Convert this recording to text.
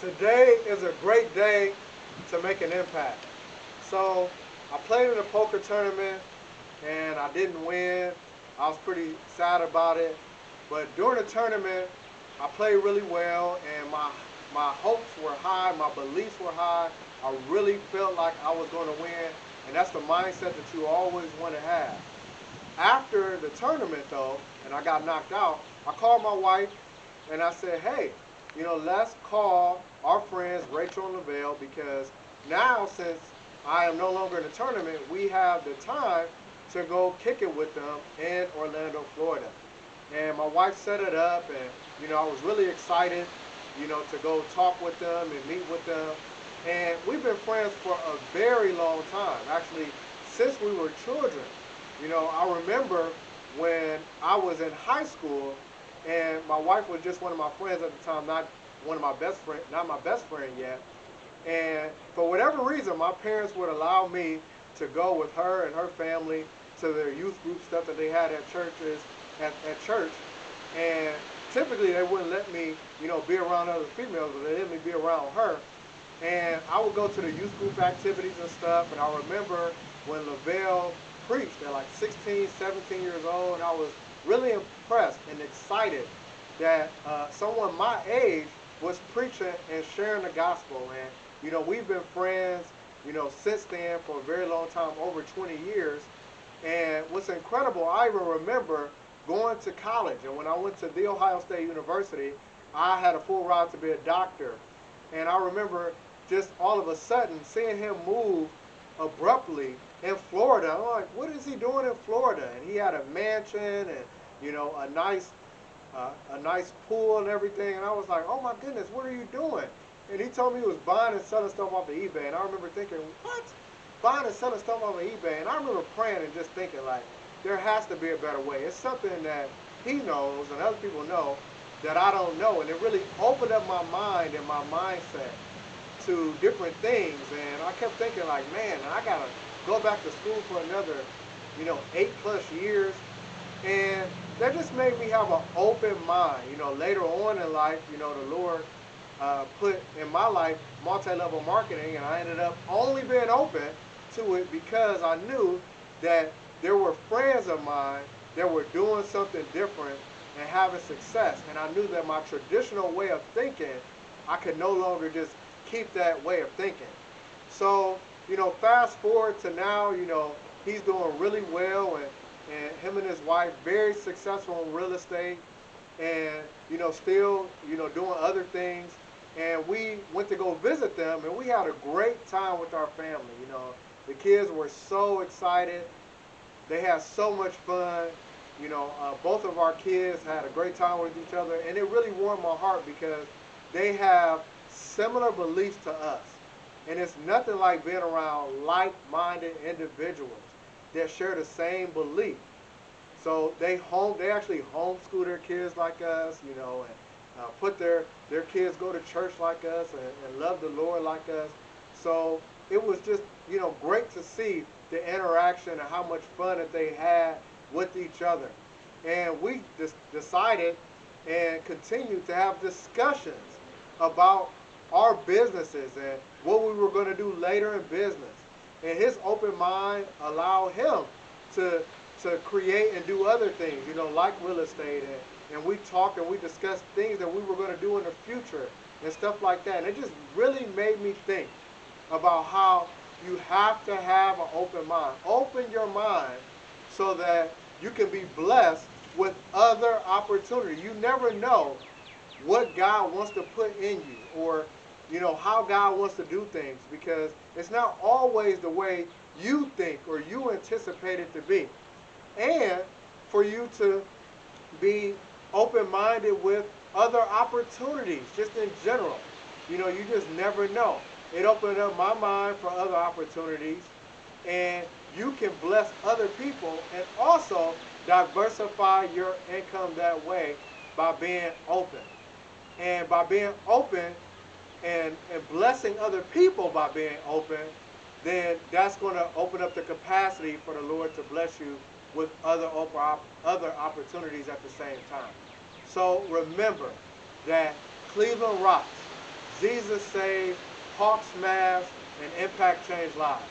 Today is a great day to make an impact. So I played in a poker tournament and I didn't win. I was pretty sad about it. But during the tournament, I played really well and my hopes were high, my beliefs were high. I really felt like I was going to win. And that's the mindset that you always want to have. After the tournament, though, and I got knocked out, I called my wife and I said, hey, let's call our friends Rachel and Lavelle because now, since I am no longer in the tournament, we have the time to go kick it with them in Orlando, Florida. And my wife set it up, and I was really excited, to go talk with them and meet with them. And we've been friends for a very long time, actually, since we were children. I remember when I was in high school, and my wife was just one of my friends at the time, not one of my best friend, not my best friend yet. And for whatever reason, my parents would allow me to go with her and her family to their youth group stuff that they had at churches, at church. And typically they wouldn't let me, be around other females, but they let me be around her. And I would go to the youth group activities and stuff. And I remember when Lavelle preached at like 16, 17 years old, and I was really impressed and excited that someone my age was preaching and sharing the gospel. And, we've been friends, since then for a very long time, over 20 years. And what's incredible, I even remember going to college. And when I went to The Ohio State University, I had a full ride to be a doctor. And I remember just all of a sudden seeing him move abruptly in Florida. I'm like, what is he doing in Florida? And he had a mansion and, a nice pool and everything. And I was like, oh my goodness, what are you doing? And he told me he was buying and selling stuff off of eBay. And I remember thinking, what? Buying and selling stuff off of eBay? And I remember praying and just thinking, like, there has to be a better way. It's something that he knows and other people know that I don't know. And it really opened up my mind and my mindset to different things. And I kept thinking, like, man, I got to go back to school for another, 8+ years. And that just made me have an open mind. Later on in life, the Lord put in my life multi-level marketing, and I ended up only being open to it because I knew that there were friends of mine that were doing something different and having success. And I knew that my traditional way of thinking, I could no longer just keep that way of thinking. So, fast forward to now, he's doing really well, and him and his wife very successful in real estate, and still doing other things. And we went to go visit them, and we had a great time with our family. The kids were so excited. They had so much fun. Both of our kids had a great time with each other, and it really warmed my heart because they have similar beliefs to us. And it's nothing like being around like-minded individuals that share the same belief. So they actually homeschool their kids like us, and put their kids go to church like us and love the Lord like us. So it was just great to see the interaction and how much fun that they had with each other. And we just decided and continued to have discussions about our businesses and what we were going to do later in business. And his open mind allowed him to create and do other things, like real estate. And we talked and we discussed things that we were going to do in the future and stuff like that. And it just really made me think about how you have to have an open mind. Open your mind so that you can be blessed with other opportunities. You never know what God wants to put in you, or how God wants to do things, because it's not always the way you think or you anticipate it to be. And for you to be open-minded with other opportunities just in general. You just never know. It opened up my mind for other opportunities, and you can bless other people and also diversify your income that way by being open. And by being open and blessing other people by being open, then that's going to open up the capacity for the Lord to bless you with other opportunities at the same time. So remember that Cleveland rocks. Jesus Save, Hawks Mask, and Impact Change Lives.